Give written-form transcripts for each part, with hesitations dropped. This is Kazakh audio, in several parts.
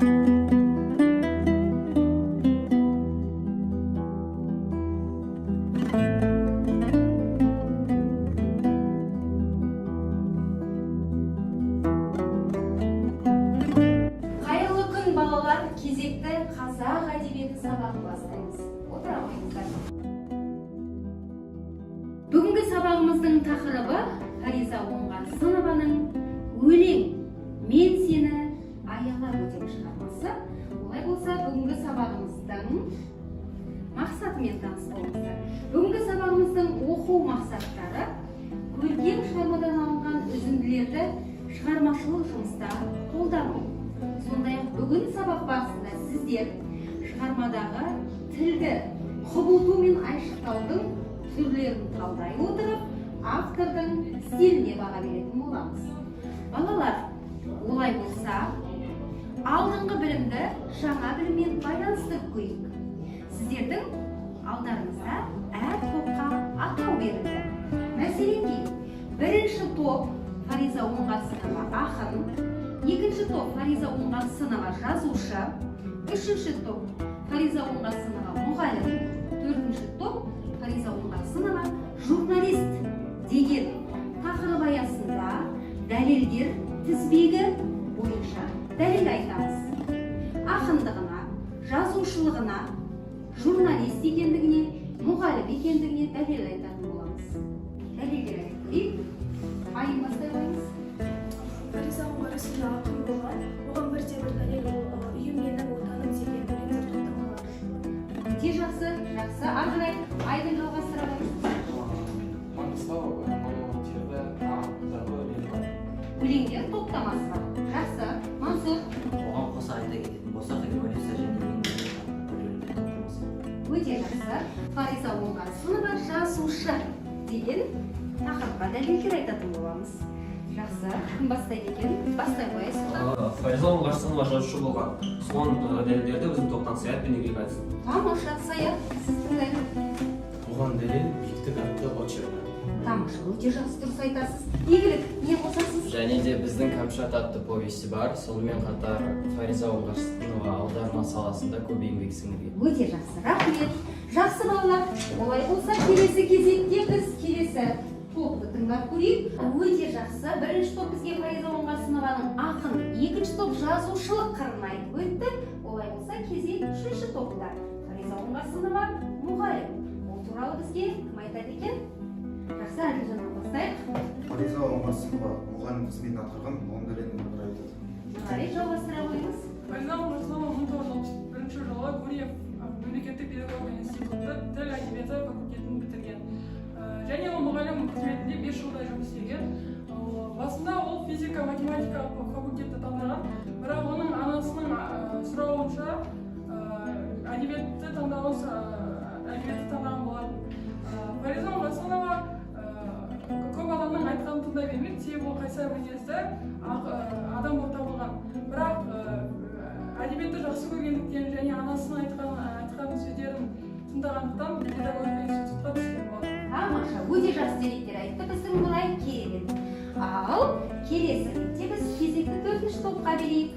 Қайырлы күн балалар, кезекті қазақ әдебиеті сабағын бастаймыз. Отыра қойыңыздар. Бүгінгі сабағымыздың тақырыбы Фариза Оңғарсынованың өлең «Мен сені аялап өтем» шығармасы. Олай болса, бүгінгі сабағымыздың мақсатымен таныс болыңыздар. Бүгінгі сабағымыздың оқу мақсаттары көркем шығармадан алынған үзінділерді шығармашылық жұмыста қолдану. Сондай-ақ бүгін сабақ барысында сіздер шығармадағы тілді құбылту мен айшықтаудың түрлерін талдай отырып, автордың стиліне баға беретін боламыз. Балалар, олай болса, алдыңғы білімді жаңа біліммен байланыстырып көрейік. Сіздердің алдарыңызда әр топқа атау берілді. Мәселенге, бірінші топ Фариза Оңғарсынова ақын, екінші топ Фариза Оңғарсынова жазушы, үшінші топ Фариза Оңғарсынова мұғалім, төртінші топ Фариза Оңғарсынова журналист деген тақырып аясында дәлелдер тізбегі бойынша дәлел айтамыз. Ақындығына, жазушылығына, журналист екендігіне, мұғалім екендігіне дәлел айтатын боламыз. Дәлелдер айтып көрейік. Айын бастай қойыңыз. Фариза Оңғарсынова ақын болған, оған бірде-бір дәлел үйімненің отаным деген өлеңдер топтамалары. Өте жақсы. Ары қарай айдың жалғастыра қойыңыз. Өлеңдер топтамасы бар. Жақсы. Мансұр. Оған қоса айта кететін болсақ, эволюция және өлеңдер топтамасы. Өте жақсы. Фариза Оңғарсынова жазушы деген тақырыпқа дәлелдер айтатын боламыз. Жақсы. Кім бастайды екен? Бастай қоясыз ба? Фариза Оңғарсынова жазушы болған. Соған дәлелдерді өзім тоқтан Саят пен Егеге айтсын. Тамаша, Саят. Сіз тыңдаймын. Оған дәлел биіктік атты очерк. Тамаша, өте жақсы дұрыс айтасыз. Игілік, не қосасыз? Және де біздің Кәмшат атты повесті бар. Сонымен қатар Фариза Оңғарсынова аударма саласында көп еңбек сіңірген. Өте жақсы. Рахмет. Жақсы балалар. Олай болса, келесі кезекте біз келесі топты тыңдап көрейік. Өте жақсы. Бірінші топ бізге Фариза Оңғарсынованың ақын, екінші топ жазушылық қырын айтып өтті. Олай болса, кезек үшінші топта Фариза Оңғарсынова мұғалім. Ол туралы бізге кім айтады екен? Жақсы, Әлжаннан бастайық. Фариза Оңғарсынова мұғалім қызметін атқарған, оның дәлелін бір айтады. Жарай, жалғастыра қойыңыз. Фариза Оңғарсынова 1961 жылы Гурьев мемлекеттік педагогика институты тіл әдебиеті факультетін бітірген. Және ол мұғалім қызметінде 5 жылдай жұмыс істеген. Басында ол физика-математика факультетті таңдаған, бірақ оның анасының сұрауынша әдебиетті таңдаған болатын. Фариза Оңғарсынова көп адамның айтқанын тыңдай бермейді, себебі ол қайсар мінезді адам болып табылған. Бірақ әдебиетті жақсы көргендіктен және анасының айтқан сөздерін тыңдағандықтан педагогика институтқа түскен болады. Тамаша, өте жақсы деректер айтты біздің мұғалай керемет. Ал келесі ретте біз кезекті төртінші топқа берейік.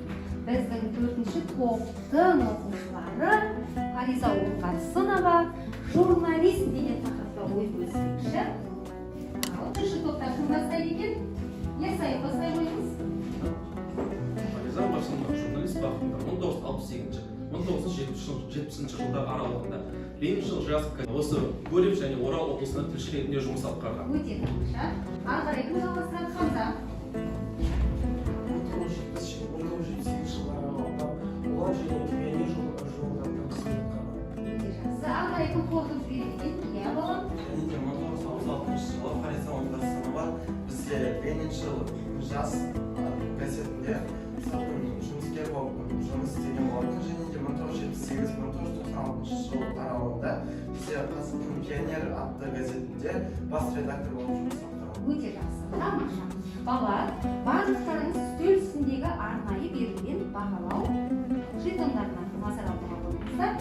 Біздің төртінші топтың оқушылары Фариза Оңғарсынова журналист деген тақырыпта ой бөліспекші. Ал үшінші топта кім бастайды екен? Ерсайып бастай қойыңыз. Фариза Оңғарсынова журналист бағытында 1968-1970 жылдар аралығында Лениншіл жазып осы Гурьев және Орал облысында тілші ретінде жұмыс атқарған. Өте тамаша. Ары қарай кім жалғастырады? Хамза. 1978 жылдар аралығында оған және пионер жолдарында қызмет атқарған. Өте жақсы. Ары қарай кім қорытып жібереді екен? Иә, балам. Және де 1936 жылы Фариза Оңғарсынова бізде Лениншіл жас газетінде жұмыскер болып жұмыс істеген болатын. Және де 1978-1996 жыл аралығында бізде Қазақтың пионер атты газетінде бас редактор болып жұмыс атқарған. Өте жақсы. Тамаша. Балалар, барлықтарыңыз үстел үстіндегі арнайы берілген бағалау жетондарына назар аударып қойыңыздар.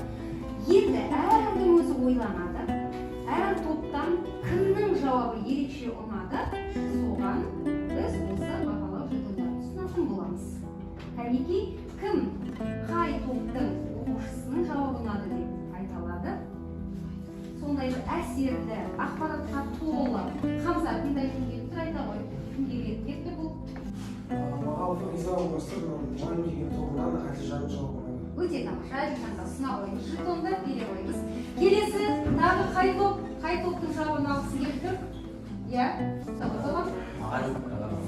Енді әркім өзі ойланады. Әр топтан кімнің жауабы ерекше ұнады, соған біз осы бағалау жетондарын ұсынатын боламыз. Кәнекей, кім мақсатында келіп тұр айта ғой. Кімге келіп кетті бұл? Маған Фариза Оңғарсынова мұғалім деген тобынан Әлжан жауап алды. Өте тамаша, Әлжанға сынақ ойын жетондар бере қойыңыз. Келесі тағы қай топтың жауабын алғысы келіп тұр? Иә, соған. Маған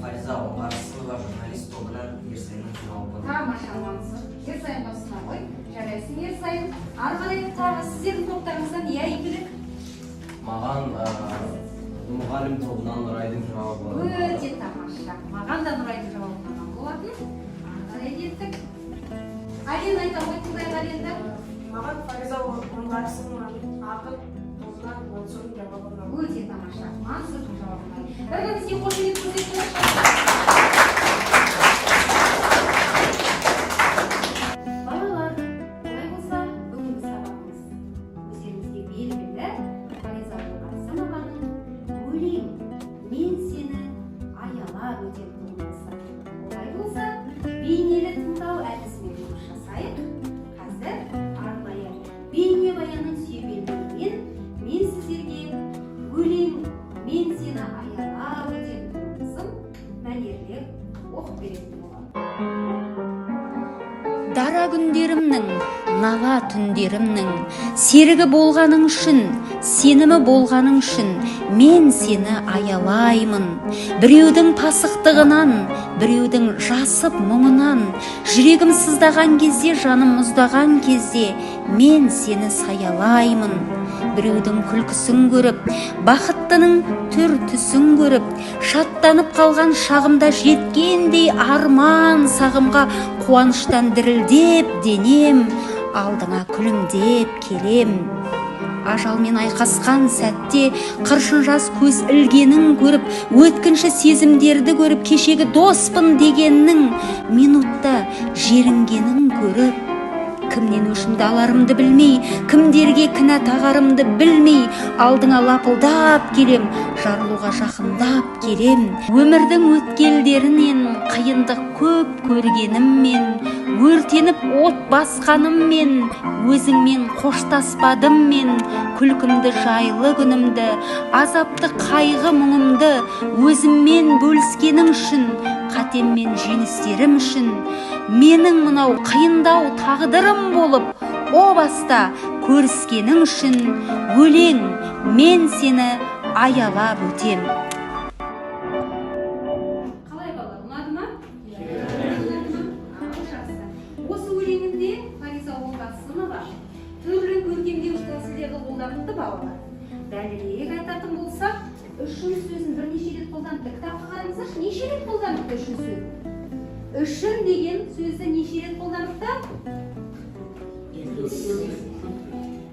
Фариза Оңғарсынова журналист тобынан Ерсайынның жауабын. Тамаша маңызы. Ерсайынға сынақ ой. Жарайсың Ерсайын. Ары қарай тағы сіздердің топтарыңыздан иә игілік. Маған мұғалім тобынан Нұрайдың жауабы. Өте тамаша. Маған да Нұрайдың жауабынан болатын. Ары қарай кеттік. Ален айта ғой, тыңдайық Аленді. Маған Фариза Оңғарсынова ақын тобынан Мансұрдың жауабын алды. Өте тамаша. Мансұрдың жауабын алды. Бір-бірімізге қошемет көрсетіңізші. Балалар, олай болса, бүгінгі сабағымыз өздеріңізге белгілі Фариза Оңғарсынованың өлең «Мен сені аялап өтем» туындысы. Олай болса, бейнелі тыңдау әдісімен жұмыс жасайық. Қазір арнайы бейнебаянның сүйемелдігімен мен сіздерге өлең «Мен сені аялап өтем» туындысын мәнерлеп оқып беретін боламын. Дара күндерімнің, нала түндерімнің, серігі болғаның үшін, сенімі болғаның үшін, мен сені аялаймын. Біреудің пасықтығынан, біреудің жасып мұңынан, жүрегім сыздаған кезде, жаным мұздаған кезде, мен сені саялаймын. Біреудің күлкісін көріп, бақыттының түр түсін көріп, шаттанып қалған шағымда жеткендей арман сағымға қуаныштан дірілдеп денем, алдыңа күлімдеп келем. Ажалмен айқасқан сәтте қыршын жас көз ілгенін көріп, өткінші сезімдерді көріп, кешегі доспын дегеннің минутта жерінгенін көріп, кімнен өшімді аларымды білмей, кімдерге кінә тағарымды білмей, алдыңа лапылдап келем, жарылуға жақындап келем. Өмірдің өткелдерінен қиындық көп көргеніммен, өртеніп от басқаныммен, өзіңмен қоштаспадыммен, күлкімді жайлы күнімді, азапты қайғы мұңымды өзіммен бөліскенің үшін, қатеммен жеңістерім үшін, менің мынау қиындау тағдырым болып, о баста көріскенің үшін, өлең, мен сені аялап өтем. Қалай балалар, ұнады ма? Жақсы. Осы өлеңінде Фариза Оңғарсынова түрлі көркемдеуіш тәсілдерді қолданыпты балалар. Дәлірек айтатын болсақ, үшін сөзін бірнеше рет қолданыпты. Кітапқа қараңыздаршы, неше рет қолданыпты үшін сөзін? Үшін деген сөзді неше рет қолданыпты?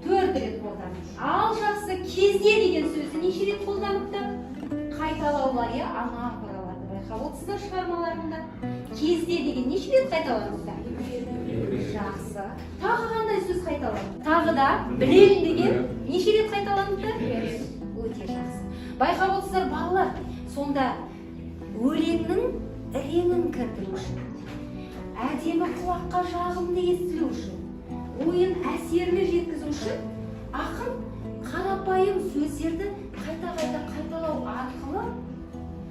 4 рет қолданыпты. Ал жақсы, кезде деген сөзді неше рет қолданыпты? Қайталаулар, я ана құраларды байқап отырсыздар шығармаларында. Кезде деген неше рет қайталаныпты? Жақсы. Тағы қандай сөз қайталаныпты? Тағы да білем деген неше рет қайталаныпты? Өте жақсы. Байқап отырсыздар балалар, сонда өлеңнің іреңін кірдіру үшін, әдемі құлаққа жағымды естілу үшін, ойын әсерлі жеткізу үшін, ақын қарапайым сөздерді қайта-қайта қайталау арқылы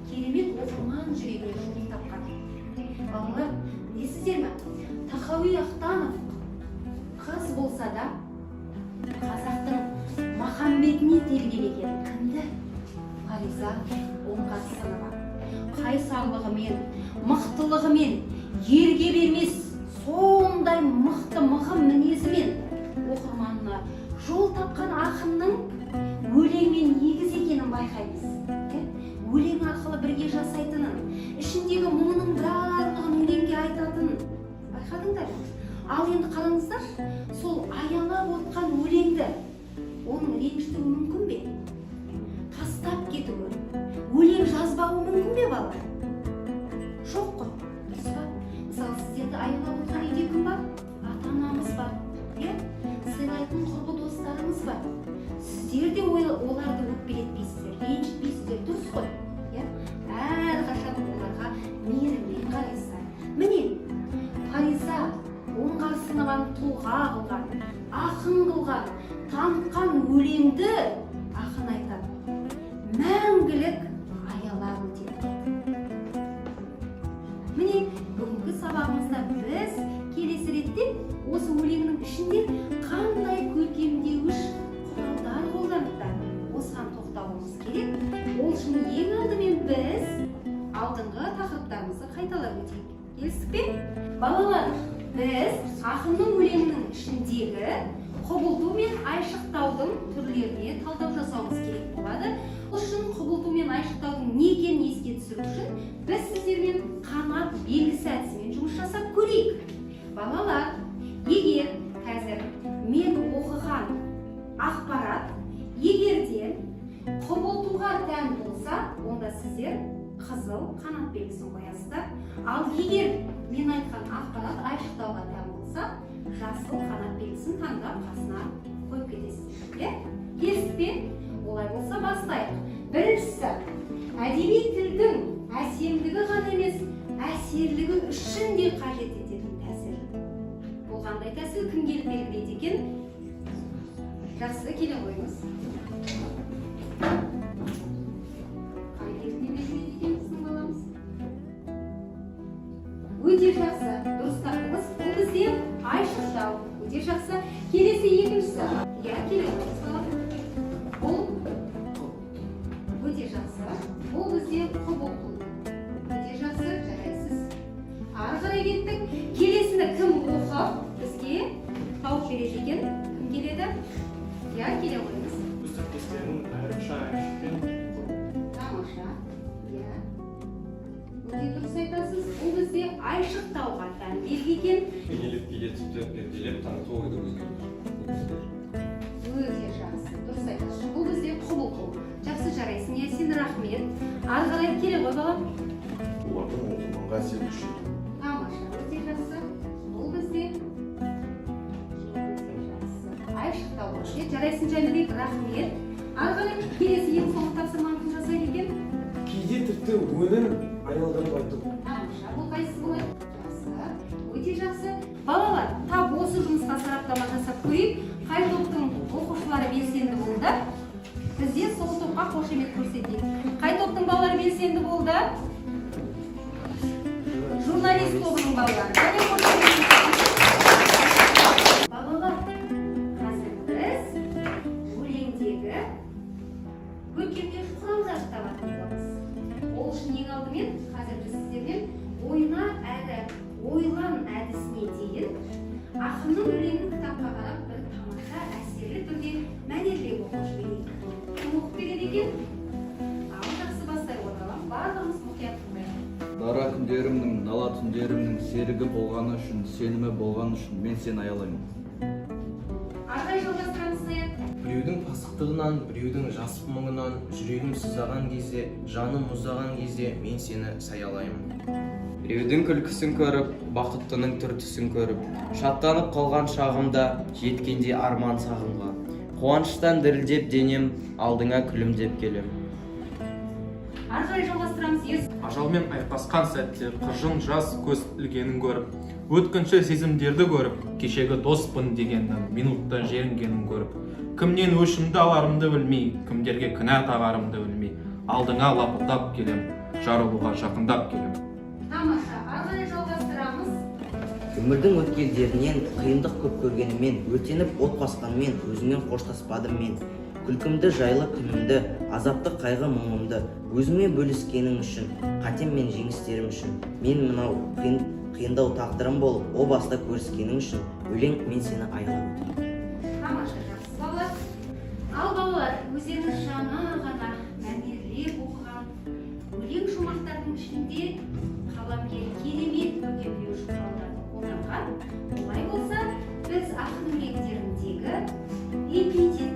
керемет оқырман жүрегіне жол тапқан. Балалар, естісіздер ме? Тахауи Ахтанов қыз болса да қазақтың махамбетіне тербелеген кімді? Фариза Оңғарсынова. Қайсарлығымен, мықтылығымен, ерге бермес сондай мықты мығым мінезімен оқырманына жол тапқан ақынның өлеңмен егіз екенін байқаймыз. Өлең арқылы бірге жасайтынын, ішіндегі мұңының барлығын өлеңге айтатынын байқадыңдар. Ал енді қараңыздар, сол аялап отқан өлеңді оның ренжітуі мүмкін бе? Тастап кетуі, өлең жазбауы мүмкін бе балалар? Жоқ қой, дұрыс па? Мысалы, сіздерді аялап отқан үйде кім бар? Ата-анамыз бар, сыйлайтын құрбы достарыңыз бар. Сіздер де оларды өкпелетпейсіздер, ренжітпейсіздер, дұрыс қой. Әрқашан оларға мейіріммен қарайсыздар. Міне, Фариза Оңғарсынованың тұлға қылған, ақын қылған, танытқан өлеңді ақын айтады. Мәңгілік міне бүгінгі сабағымызда біз келесі ретте осы өлеңнің ішінде қандай көркемдеуіш құралдар қолданыпты осыған тоқталуымыз керек. Ол үшін ең алдымен біз алдыңғы тақырыптарымызды қайталап өтейік. Келістік пе? Балалар, біз ақынның өлеңінің ішіндегі құбылту мен айшықтаудың түрлеріне талдау жасауымыз керек болады. Ол үшін құбылту мен айшықтаудың не екенін еске түсіру үшін біз сіздермен қанат белгісі әдісімен жұмыс жасап көрейік. Балалар, егер қазір мен оқыған ақпарат егерде құбылтуға тән болса, онда сіздер қызыл қанат белгісін қоясыздар. Ал егер мен айтқан ақпарат айшықтауға тән болса, жасыл қанат белгісін таңдап қасына қойып кетесіздер. Келістік пе? Олай болса бастайық. Біріншісі, әдеби тілдің әсемдігі ғана емес, әсерлігі үшін де қажет ететін тәсіл. Бұл қандай тәсіл? Кім келіп белгілейді екен? Жақсы, келе қойыңыз. Қай кезінде белгілейді екен біздің баламыз? Өте жақсы, дұрыс таптыңыз. Бұл бізде айшықтау. Өте жақсы. Келесі екіншісі. Иә, келе қойыңыз балам. Бұл өте жақсы. Бұл бізде құбылту. Өте жақсы, жарайсыз. Ары қарай кеттік. Келесіні кім оқып бізге тауып береді екен? Кім келеді? Иә, келе қойыңыз. Тамаша. Иә. Өте дұрыс айтасыз. Бұл бізде айшықтауға тән белгі екен. Бейнелепке етіпті зерделеп таныту ойды өзгерту. Өте жақсы, дұрыс айтасыз. Бұл бізде құбылту. Жақсы, жарайсың, Ясин, рахмет. Ары қарай келе ғой балам. Олардың оқырманға әсер күшейту. Тамаша, өте жақсы. Бұл бізде айшықтау. Жарайсың, Жәнібек, рахмет. Ары қарай келесі ең соңғы тапсырманы кім жасайды екен? кейде тіпті өнім аялдырып айту. Тамаша, бұл қайсысы болады? Жақсы, өте жақсы. Балалар, тап осы жұмысқа сараптама жасап көрейік. Қай топтың оқушылары белсенді болды? Бізде сол топқа қошемет көрсетейік. Қай топтың балалары белсенді болды? Журналист тобының балалары. Балалар, қазір біз өлеңдегі көркемдеуіш құралдарды табатын боламыз. Ол үшін ең алдымен қазір біз сіздермен ойна әрі ойлан әдісіне дейін ақынның өлеңін кітапқа қарап бір тамаша әсерлі түрде мәнерлеп оқып жіберейік. Кім оқып береді екен? Ал жақсы бастай отыралам. Барлығымыз мұқият тыңдайық. Дара күндерімнің, нала түндерімнің серігі болғаны үшін, сенімі болғаны үшін мен сені аялаймын. Ардай жалғастырамыз саят. Біреудің пасықтығынан, біреудің жасып мұңынан, жүрегім сыздаған кезде, жаным мұздаған кезде мен сені саялаймын. Біреудің күлкісін көріп, бақыттының түр-түсін көріп, шаттанып қалған шағымда, жеткенде арман сағымға. Қуаныштан дірілдеп денем, алдыңа күлімдеп келем. Ары қарай жалғастырамыз. Ажалмен айқасқан сәтте қыржын жас көз ілгенін көріп, өткінші сезімдерді көріп, кешегі доспын дегеннің минутта жерінгенін көріп, кімнен өшімді аларымды білмей, кімдерге кінә тағарымды білмей, алдыңа лапылдап келем, жарылуға жақындап келем. Тамаша, ары қарай жалғастырамыз. Өмірдің өткелдерінен, қиындық көп көргенімен, өртеніп от басқанмен, өзіңмен қоштаспадым мен. Күлкімді, жайлы күнімді, азапты қайғы мұңымды, өзіме бөліскенің үшін, қатем мен жеңістерім үшін, мен мынау қиындау тағдырым болып, о баста көріскенің үшін, өлең мен сені аялап өтейін. Тамаша, жақсы балалар. Ал балалар, өздеріңіз жаңа ғана мәнерлеп оқыған өлең шумақтардың ішінде қаламгер керемет көркемдеуіш құралдарды қолданған. Олай болса, біз ақын өлеңдеріндегі эпитет,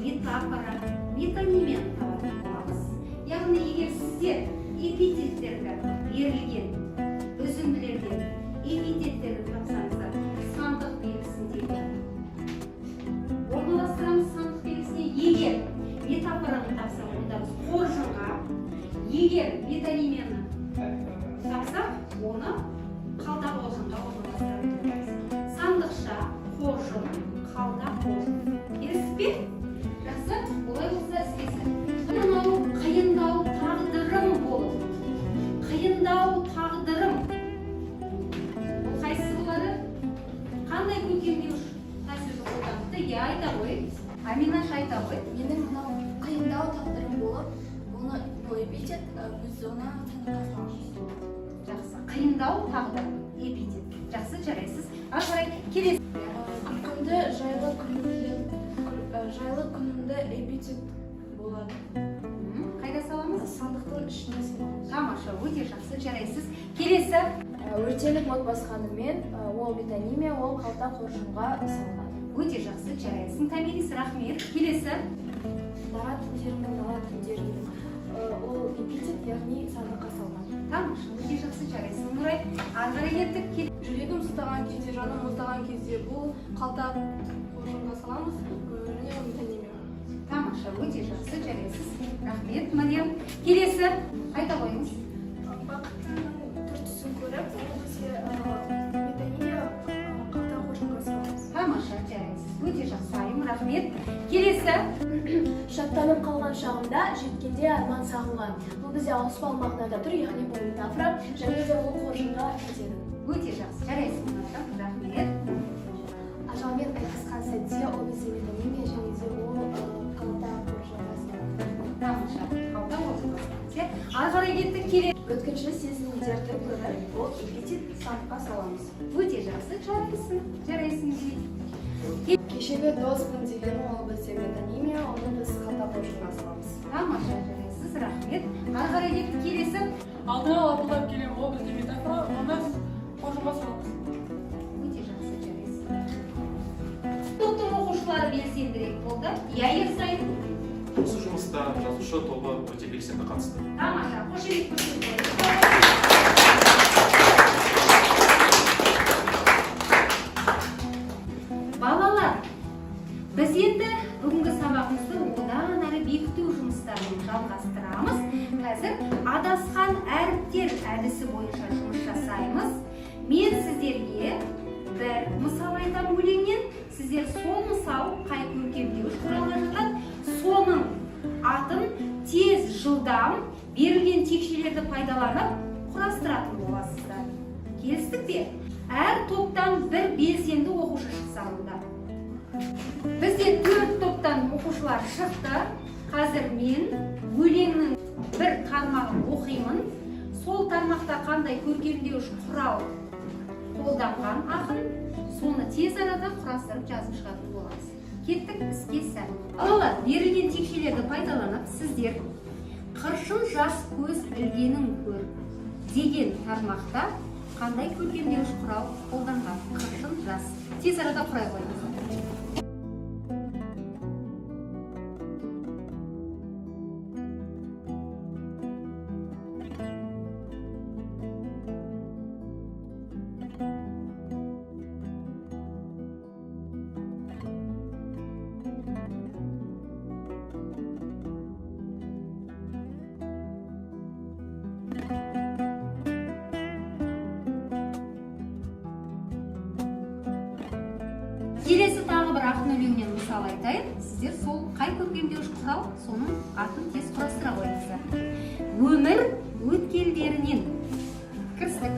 метафора, метонимені табатын боламыз. Яғни егер сіздер эпитеттерді берілген үзінділерден эпитеттерді тапсаңыздар, сандық белгісіндегі Аминаш айта ғой. Менің мынау қиындау тағдырым болып, оны бұл эпитет біз оны сандыққа саламыз. Жақсы. Қиындау тағдыр. Эпитет. Жақсы, жарайсыз. Ары қарай келесі. Күлкімді жайлы күнімді эпитет болады. Қайда саламыз? Сандықтың ішіне саламыз. Тамаша, өте жақсы, жарайсыз. Келесі. Өртеніп от басқанымен, ол метонимия, ол қалта қоржынға салынады. Өте жақсы, жарайсың. Томирис, рахмет. Келесі. Дара түндерімнің, ол эпитет, яғни сандыққа салынады. Тамаша, өте жақсы, жарайсың. Нұрай, ары қарай кеттік. Жүрегім сыздаған кезде, жаным мұздаған кезде бұл қалта қоржынға саламыз, және ол метонимия. Тамаша, өте жақсы, жарайсыз. Рахмет, Мариям. Келесі. Айта қойыңыз. Бақыттың түр-түсін көріп, ол бізге метонимия қалта қоржынға саламыз. Тамаша, жарайсыз. Өте жақсы, Айым, рахмет. Келесі. Шаттанып қалған шағымда жеткенде арман сағынған. Бұл бізде ауыспалы мағынада тұр, яғни бұл метафора, және де ол қоржынға кетеді. Өте жақсы, жарайсың, рахмет. Ажалмен айқасқан сәтте ол бізде метонимия, және де ол қалта қоржынға салынады. Тамаша, қалта қоржынға салынады. Ары қарай кеттік. Келесі. Өткінші сезімдерді көріп, ол эпитет сандыққа саламыз. Өте жақсы, жарайсың. Кешегі доспын дегені ол бізде метонимия, оны біз қалта қоржынға саламыз. Тамаша, жарайсыз, рахмет. Ары қарай кеттік. Келесі. Алдына лапылдап келем, ол бізде метафора, оны қоржынға саламыз. Өте жақсы, жарайсыз. Топтың оқушылары белсендірек болды. Я ерсайын. Осы жұмыста жазушы тобы өте белсенді қатысты. Тамаша, қошемет көрсетіп. Балалар, біз енді бүгінгі сабағымызды одан әрі бекіту жұмыстарын жалғастырамыз. Қазір адасқан әріптер әдісі бойынша жұмыс жасаймыз. Мен сіздерге бір мысал айтам өлеңнен, сіздер сол мысал қай көркемдеуіш туралы жатады, соның атын тез, жылдам, берілген текшелерді пайдаланып құрастыратын боласыздар. Келістік пе? Әр топтан бір белсенді оқушы шықса онда. Бізде 4 топтан оқушылар шықты. Қазір мен өлеңнің бір тармағын оқимын. Сол тармақта қандай көркемдеуіш құрал қолданған ақын, соны тез арада құрастырып жазып шығатын боламыз. Кеттік іске сәл. Балалар, берілген текшелерді пайдаланып, сіздер қыршын жас көз ілгенін көр деген тармақта қандай көркемдеуіш құрал қолданған? Қыршын жас. Тез арада құрай қойыңыз. Келесі тағы бір ақын өлеңінен мысал айтайын. Сіздер сол қай көркемдеуіш құрал, соның атын тез құрастыра қойыңыздар. Өмір өткелдерінен. Кірістік.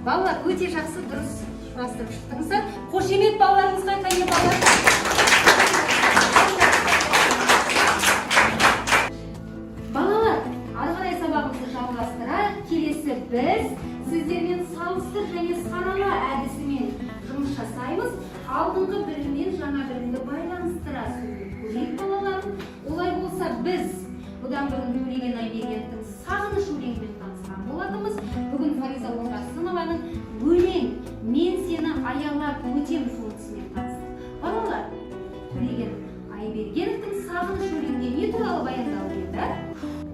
Балалар, өте жақсы, дұрыс құрастырып шықтыңыздар. Қошемет балаларыңызға, қане балалар. Балалар, ары қарай сабағымызды жалғастырайық. Келесі біз сіздермен салыстыр және сарала әдісімен жұмыс жасаймыз. Алдыңғы бірімен жаңа бірінді байланыстыра сөйлеп балалар. Олай болса біз бұдан бұрын Төлеген Айбергеновтың сағыныш өлеңімен танысқан болатынбыз. Бүгін Фариза Оңғарсынованың өлең «Мен сені аялап өтем» туындысымен таныстық. Балалар, Төлеген Айбергеновтың сағыныш өлеңінде не туралы баяндалып еді?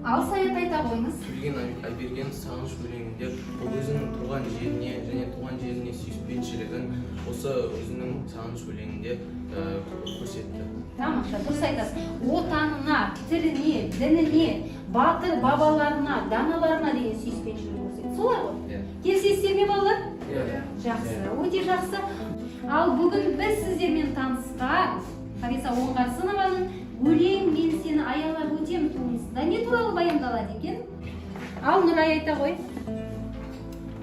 Ал саят айта қойыңыз. Төлеген Айбергенов сағыныш өлеңінде ол өзінің туған жеріне және туған жеріне сүйіспеншілігін осы өзінің сағыныш өлеңінде көрсетті. Тамаша, дұрыс айтасыз. Отанына, тіліне, дініне батыр бабаларына, даналарына деген сүйіспеншілік көрсетті. Солай ғой? Келісесіздер ме балалар? Жақсы, өте жақсы. Ал бүгін біз сіздермен танысқан Фариза Оңғарсынованың «Өлең мен сені аялап өтем» туындысында не туралы баяндалады екен? Ал Нұрай айта ғой.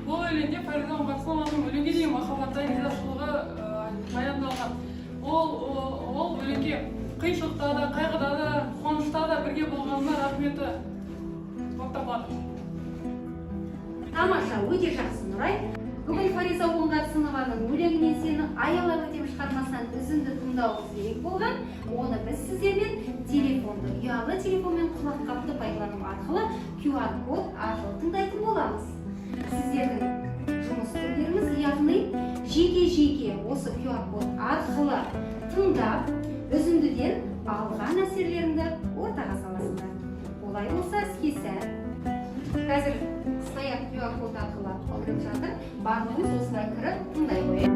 Бұл өлеңде Фариза Оңғарсынованың өлеңге деген махаббаты, ризашылығы баяндалған. Ол өлеңге қиыншылықта да, қайғыда да, қуанышта да бірге болғанына рахметі тоқталады. Тамаша, өте жақсы Нұрай. Бүгін Фариза Оңғарсынованың «Өлең мен сені аялап өтем» шығармасынан үзінді тыңдауымыз керек болған. Оны біз сіздермен телефонды, ұялы телефонмен құлаққапты пайдалану арқылы QR код арқылы тыңдайтын боламыз. Сіздердің жұмыс түрлеріңіз, яғни жеке осы QR код арқылы тыңдап, үзіндіден алған әсерлеріңді ортаға саласыңдар. Олай болса іске сәт. Қазір қысқаяқ QR код арқылы кіріп жатыр. Барлығымыз осылай кіріп тыңдай қояйық.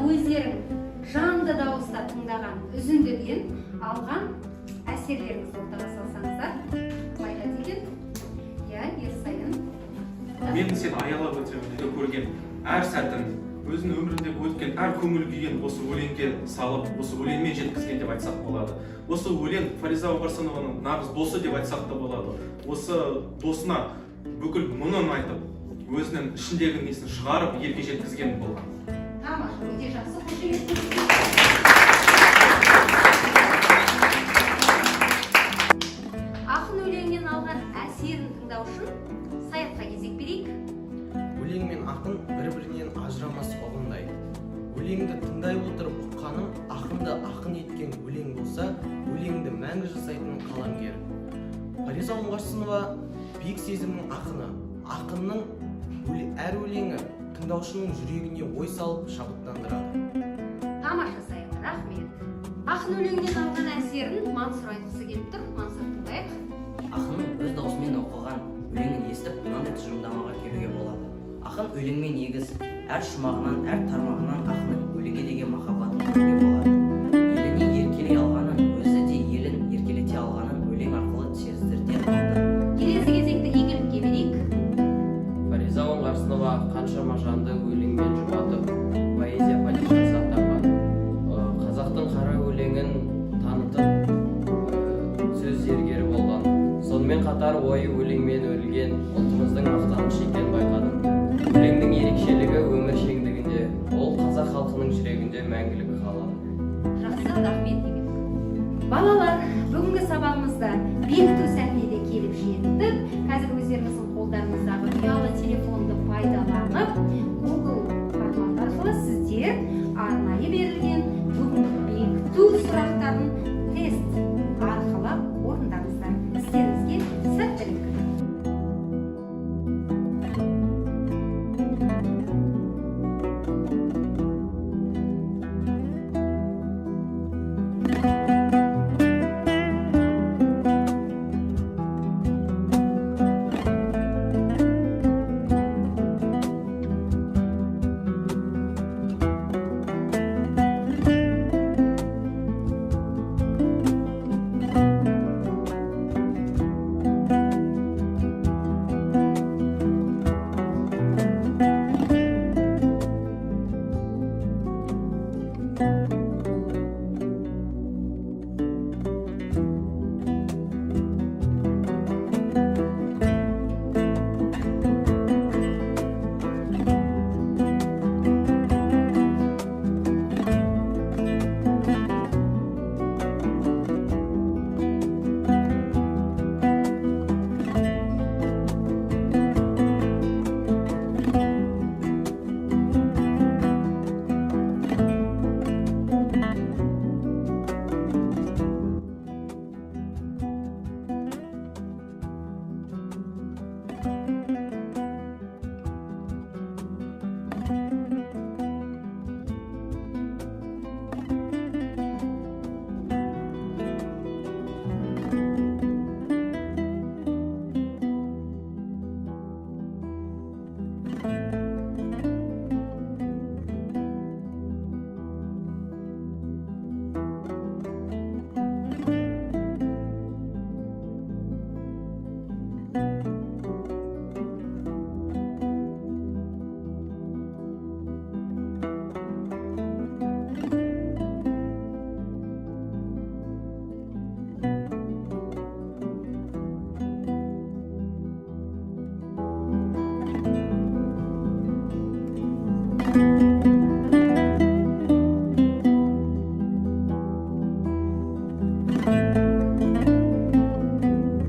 Өздерің жанды дауыста тыңдаған үзіндіден алған әсерлеріңізді ортаға салсаңыздар, қалай деген? Иә, Ерсайын. Мен сені аялап өтемін көрген әр сәтін, өзінің өмірінде өткен әр көңіл күйін осы өлеңге салып, осы өлеңмен жеткізген деп айтсақ болады. Осы өлең Фариза Оңғарсынованың нағыз досы деп айтсақ та болады. Осы досына бүкіл мұңын айтып, өзінің ішіндегі несін шығарып, елге жеткізген болған. Тамаша, өте жақсы, қошемет. Ақын өлеңнен алған әсерін тыңдау үшін Саятқа кезек берейік. Өлең мен ақын бір-бірінен ажырамас ұғымдай. Өлеңді тыңдай отырып ұққаным, ақынды ақын еткен өлең болса, өлеңді мәңгі жасайтын қаламгер. Фариза Оңғарсынова биік сезімнің ақыны. Ақынның әр өлеңі тыңдаушының жүрегіне ой салып шабыттандырады. Тамаша Саят, рахмет. Ақын өлеңнен алған әсерін Мансұр айтқысы келіп тұр. Мансұр, тыңдайық. Ақынның өз даусымен оқыған өлеңін естіп, мынандай тұжырымдамаға келуге болады. Ақын өлеңмен егіз, әр шумағынан, әр тармағынан ақынның өлеңге деген махаббатын көруге болады. Еліне еркелей алғанын, өзі де елін еркелете алғанын өлең арқылы сездірте алды. Келесі кезекті игілікке берейік. Фариза Оңғарсынова қаншама жанды өлеңмен жұбатып, поэзия падишасы атанған. Қазақтың қара өлеңін танытып, сөз зергері болған. Сонымен қатар ғасырлар бойы өлеңмен өрілген ұлтымыздың мақтанышы екенін байқадым. Өлеңнің ерекшелігі өмір шеңдігінде, ол қазақ халқының жүрегінде мәңгілік қалады. Жақсы, рахмет деген. Балалар, бүгінгі сабағымызда бекіту сәтіне де келіп жеттік. Қазір өздеріңіздің қолдарыңыздағы ұялы телефонды пайдаланып, Google формат арқылы сіздер арнайы берілген бүгінгі бекіту сұрақтарын тест арқылы орындаңыздар. Сіздеріңізге сәттілік.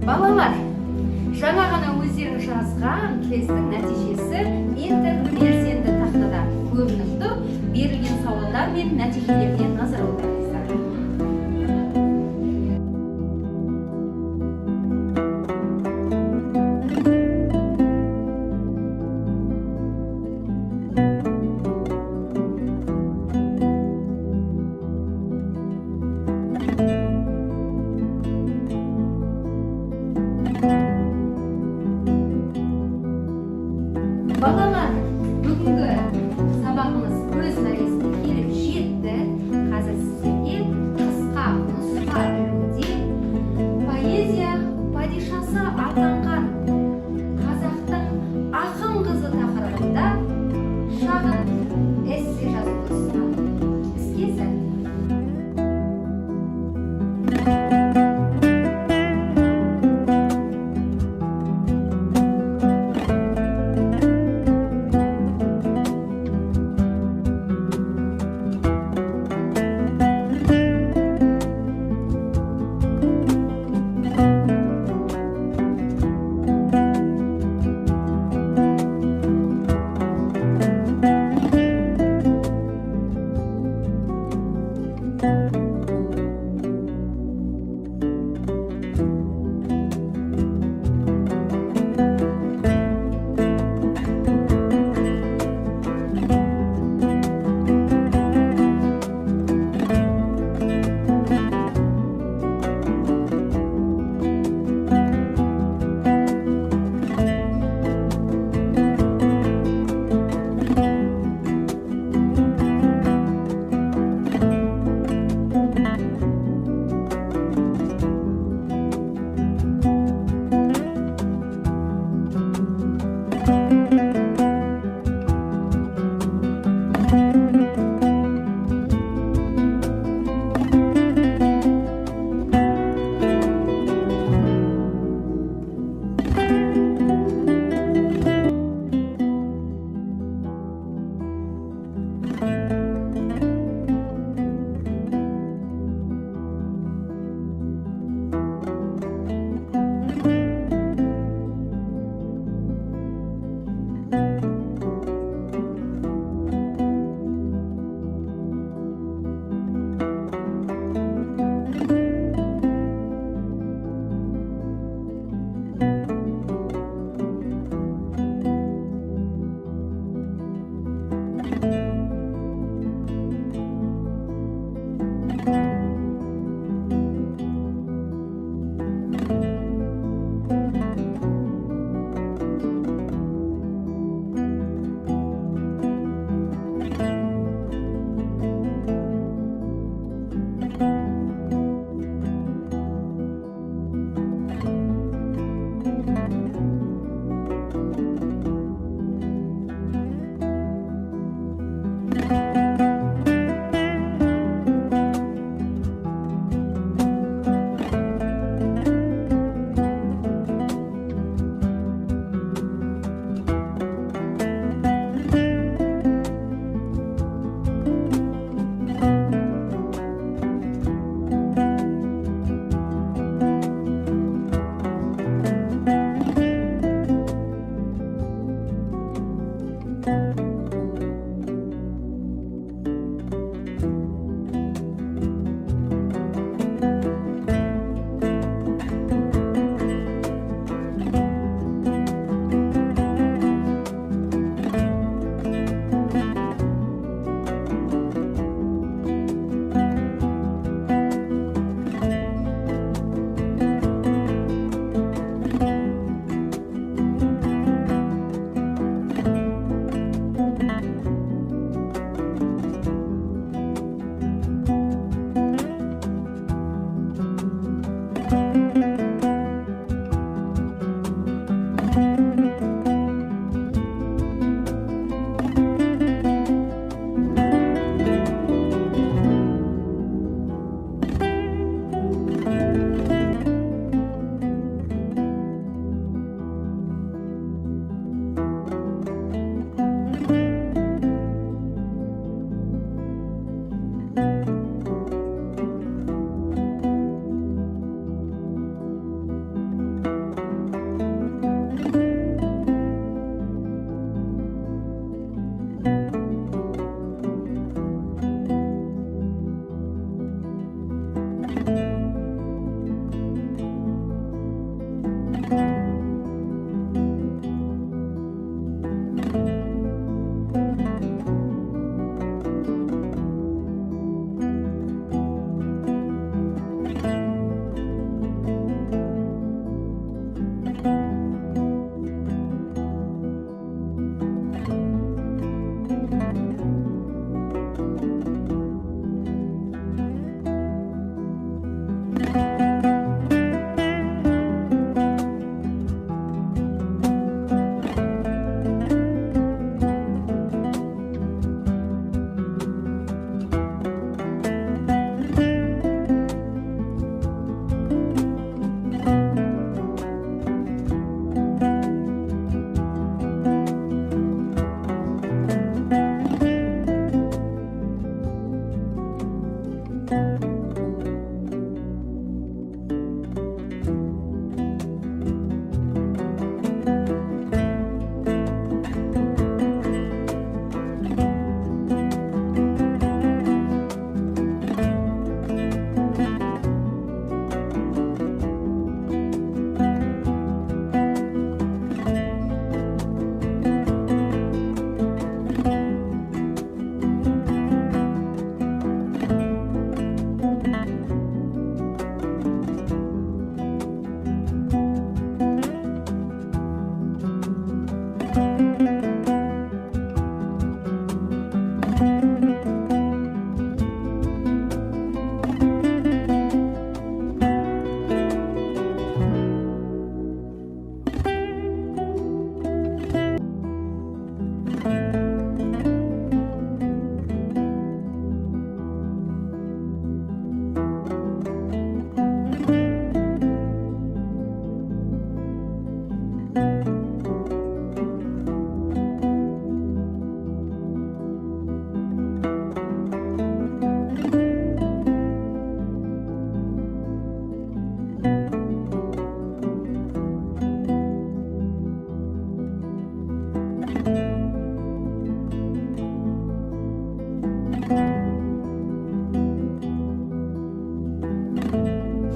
Балалар, жаңа ғана өздерің жазған тесттің нәтижесі интербелсенді тақтада көрініп тұр. Берілген сауалдар мен нәтижелеріне назар аударыңыздар. Балалар, бүгінгі сабағымыз өз мәресіне келіп жетті. Қазір сіздер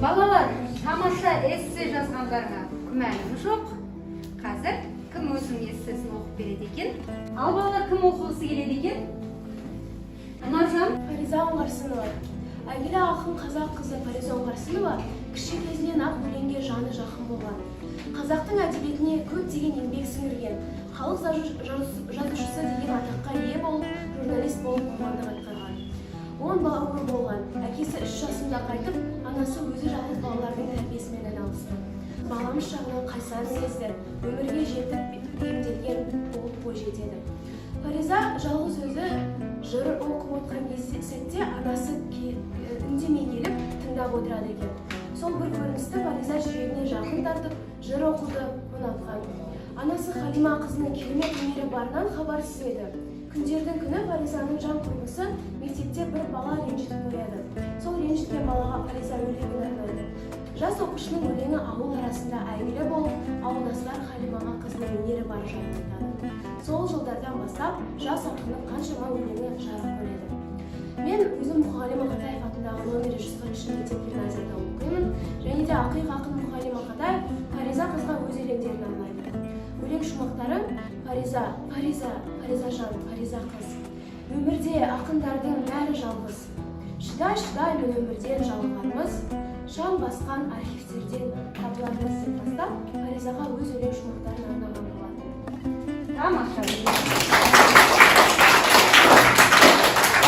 Балалар, тамаша эссе жазғандарына күмәнім жоқ. Қазір кім өзінің эссесін оқып береді екен? Ал балалар, кім оқығысы келеді екен? Анаржан? Фариза Оңғарсынова. Әйгілі ақын қазақ қызы Фариза Оңғарсынова кіші кезінен ақ өлеңге жаны жақын болған. Қазақтың әдебиетіне көптеген еңбек сіңірген, халық жазушысы деген атаққа ие болып, журналист болып мамандық атқарған. 10 бауыры болған, әкесі 3 жасында қайтып, анасы өзі жалғыз балалардың тәрбиесімен айналысты. Баламыз жағынан қайсар мінезді, өмірге жетіп бейімделген болып бойжетеді. Фариза жалғыз өзі жыр оқып отқан сәтте анасы үндемей келіп тыңдап отырады екен. Сол бір көріністі Фариза жүрегіне жақын тартып, жыр оқуды ұнатқан. Анасы Халима қызының керемет өнері барынан хабарсыз еді. Күндердің күні Фаризаның жан құрбысы мектепте бір бала ренжітіп қояды. Сол ренжіткен балаға Фариза өлеңін арнайды. Жас оқушының өлеңі ауыл арасында әйгілі болып, ауылдастар Халимаға қызының өнері бар жайын айтады. Сол жылдардан бастап жас ақынның қаншама өлеңі жарық көреді. Мен өзім Мұғалім Ақатаев атындағы номері 143 мектеп гимназияда оқимын, және де ақиқ ақын Мұғалім Ақатаев Фариза қызға өз өлеңдерін арнайды. Өлең шумақтары: Фариза, Фариза, Фаризажан, Фариза қыз. Өмірде ақындардың бәрі жалғыз. Шыдай мен өмірден жалығармыз, шам басқан архивтерден табылармыз деп бастап, Фаризаға өз өлең шумақтарын арнаған болатын. Тамаша.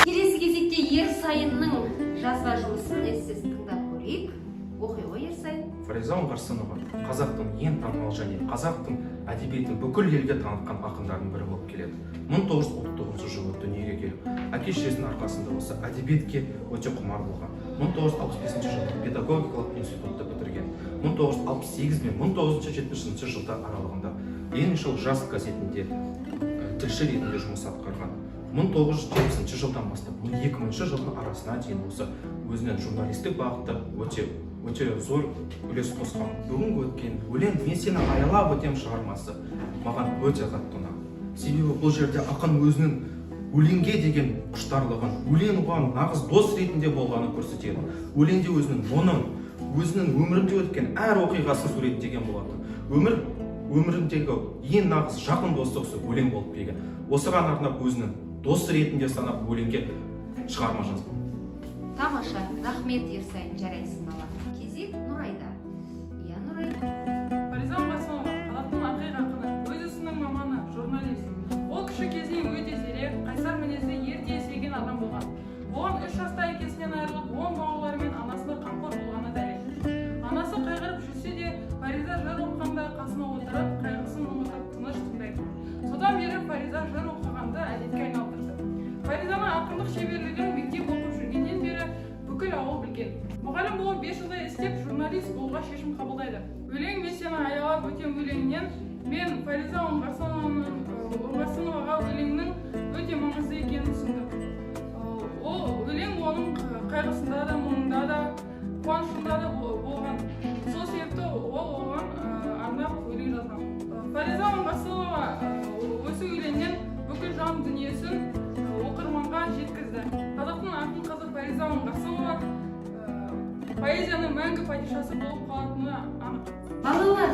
Келесі кезекте Ерсайынның жазба жұмысын эссесін тыңдап көрейік. Оқи ғой Ерсайын. Фариза Оңғарсынова қазақтың ең танымал және қазақтың әдебиетін бүкіл елге танытқан ақындардың бірі болып келеді. 1939 жылы дүниеге келіп, әке-шешесінің арқасында осы әдебиетке өте құмар болған. 1965 жылы педагогикалық институтты бітірген. 1968 мен 1970 жылдар аралығында Лениншіл жас газетінде тілші ретінде жұмыс атқарған. 1970 жылдан бастап 2000 жылдың арасына дейін осы өзінен журналистік бағытта өте зор үлес қосқан. Бүгінгі өткен өлең "Мен сені аялап өтем" шығармасы маған өте қатты ұнады. Себебі бұл жерде ақын өзінің өлеңге деген құштарлығын, өлең оған нағыз дос ретінде болғанын көрсетеді. Өлеңде өзінің өмірінде өткен әр оқиғасын суреттеген болатын. Өміріндегі ең нағыз жақын достық өлең болып келген. Осыған арнап өзінің дос ретінде санап өлеңге шығарма жазған. Тамаша, рахмет Ерсайын, жарайсың бала. Кезек Нұрайда. Иә, Нұрай. Фариза Оңғарсынова қазақтың ақиқ ақыны, өз ісінің маманы, журналист. Ол кіші кезінен өте зерек, қайсар мінезді, ерте есейген адам болған. Оған 3 жаста әкесінен айырылып, 10 балаларымен анасына қамқор болғаны дәлел. Анасы қайғырып жүрсе де, Фариза жыр оқығанда қасына отырып, қайғысын ұмытып, тыныш тыңдайды. Содан бері Фариза жыр оқығанды әдетке айналдырды. Фаризаның ақындық шеберлігін мектеп оқып жүргеннен бері бүкіл ауыл білген. Мұғалім болып 5 жылдай істеп, журналист болуға шешім қабылдайды. Өлең "Мен сені аялап өтем" өлеңінен мен Фариза Оңғарсыноваға өлеңнің өте маңызды екенін түсіндім. Ол өлең оның қайғысында да, мұңында да, қуанышында да болған. Сол себепті ол оған арнап өлең жазған. Фариза Оңғарсынова осы өлеңнен бүкіл жан дүниесін оқырманға жеткізді. Қазақтың ақын қызы Фариза Оңғарсынова поэзияның мәңгі падишасы болып қалатыны анық. Балалар,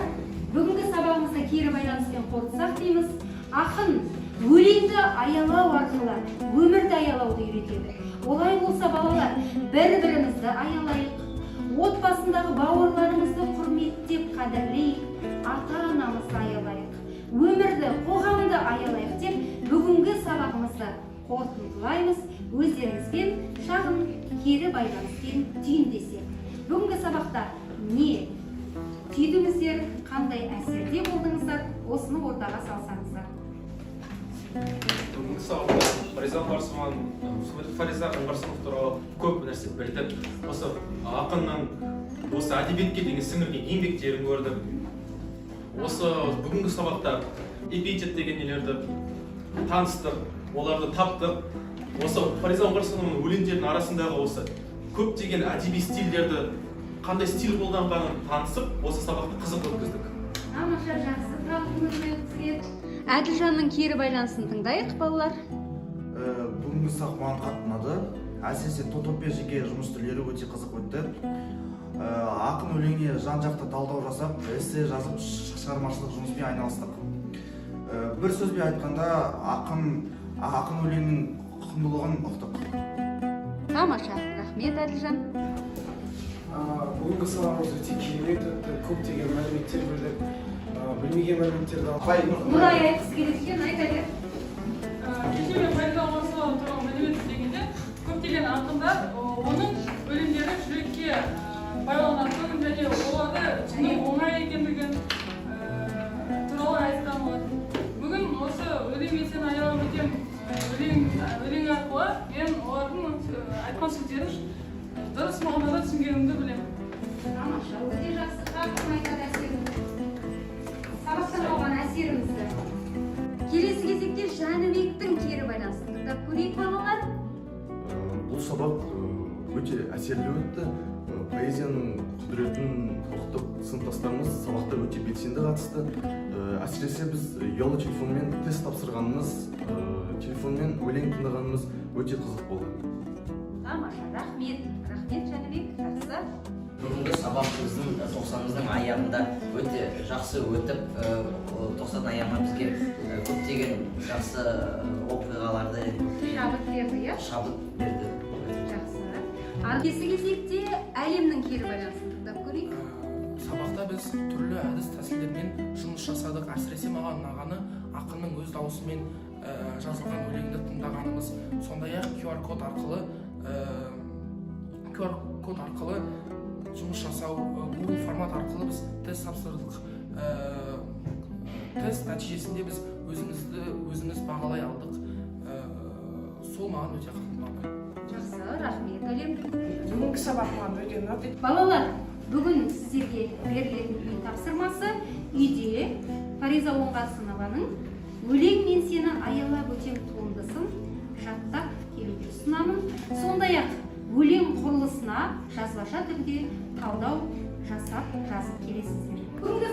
бүгінгі сабағымызда кері байланыспен қорытсақ дейміз. Ақын өлеңді аялау арқылы өмірді аялауды үйретеді. Олай болса балалар, бір-бірімізді аялайық, отбасындағы бауырларымызды құрметтеп қадірлейік, ата-анамызды аялайық, өмірді, қоғамды аялайық деп бүгінгі сабағымызды қорытындылаймыз. Өздеріңізбен шағын кері байланыспен түйіндесек. Бүгінгі сабақта не түйдіңіздер, қандай әсерде болдыңыздар, осыны ортаға салсаңыздар. Бүгінгі сабақта Фариза Оңғарсынова туралы көп нәрсе білдік. Осы ақынның осы әдебиетке деген сіңірген еңбектерін көрдік. Осы бүгінгі сабақта эпитет деген нелерді таныстық, оларды таптық. Осы Фариза Оңғарсынованың өлеңдерінің арасындағы осы көптеген әдеби стильдерді, қандай стиль қолданғанын танысып, осы сабақты қызық өткіздік. Тамаша, жақсы өткізген. Әділжанның кері байланысын тыңдайық, балалар. Бүгінгі сабақ маған қатты ұнады. Әсіресе тотопия жеке жұмыс түрлері өте қызық өтті. ақын өлеңіне жан-жақты талдау жасап, эссе жазып, шығармашылық жұмыспен айналыстық. Бір сөзбен айтқанда, ақын өлеңнің құндылығын ұқтық. Тамаша, рахмет Әділжан. Бүгінгі сабағымыз өте керемет өтті. Көптеген мәліметтер білдік. Білмеген мәліметтерді алдық. Нұрай айтқысы келеді екен, айта бер. Кеше мен Фариза Оңғарсынова туралы мәлімет іздегенде көптеген ақындар оның өлеңдері жүрекке байланатын және оларды түсіну оңай екендігін туралы айтқан болатын. Бүгін осы өлең мен сені аялап өтем өлең арқылы мен олардың айтқан сөздерін дұрыс мағынада түсінгенімді білемін. Тамаша, өте жақсы. Қақырын айтады әсеріңізді. Сабақтан алған әсеріңізді. Келесі кезекте Жәнібектің кері байланысын тыңдап көрейік балалар. Бұл сабақ өте әсерлі өтті. Поэзияның құдіретін ұқтық. Сыныптастарымыз сабақта өте белсенді қатысты. Әсіресе біз ұялы телефонмен тест тапсырғанымыз, телефонмен өлең тыңдағанымыз өте қызық болды. Тамаша, рахмет. Рахмет Жәнібек, жақсы. Бүгінгі сабағымыздың 90-ның аяғында өте жақсы өтіп, 90 аяғына бізге көптеген жақсы оқиғаларды шабыт берді, иә? Шабыт берді. Жақсы. Келесі кезекте әлемнің кері байланысын тыңдап көрейік. Сабақта біз түрлі әдіс тәсілдермен жұмыс жасадық. Әсіресе маған ұнағаны ақынның өз дауысымен жазылған өлеңді тыңдағанымыз. Сондай-ақ QR код арқылы жұмыс жасау, Google формат арқылы біз тест тапсырдық. Тест нәтижесінде біз өзіміз бағалай алдық. Сол маған өте қатты ұнады. Жақсы, рахмет әлем. Бүгінгі сабақ маған өте ұнады. Балалар, бүгін сіздерге берілетін үй тапсырмасы үйде Фариза Оңғарсынованың өлең мен сені аялап өтем туындысын жаттап келуді ұсынамын. Сондай-ақ өлең құрылысына жазбаша түрде талдау жасап жазып келесіздер. Бүгінгі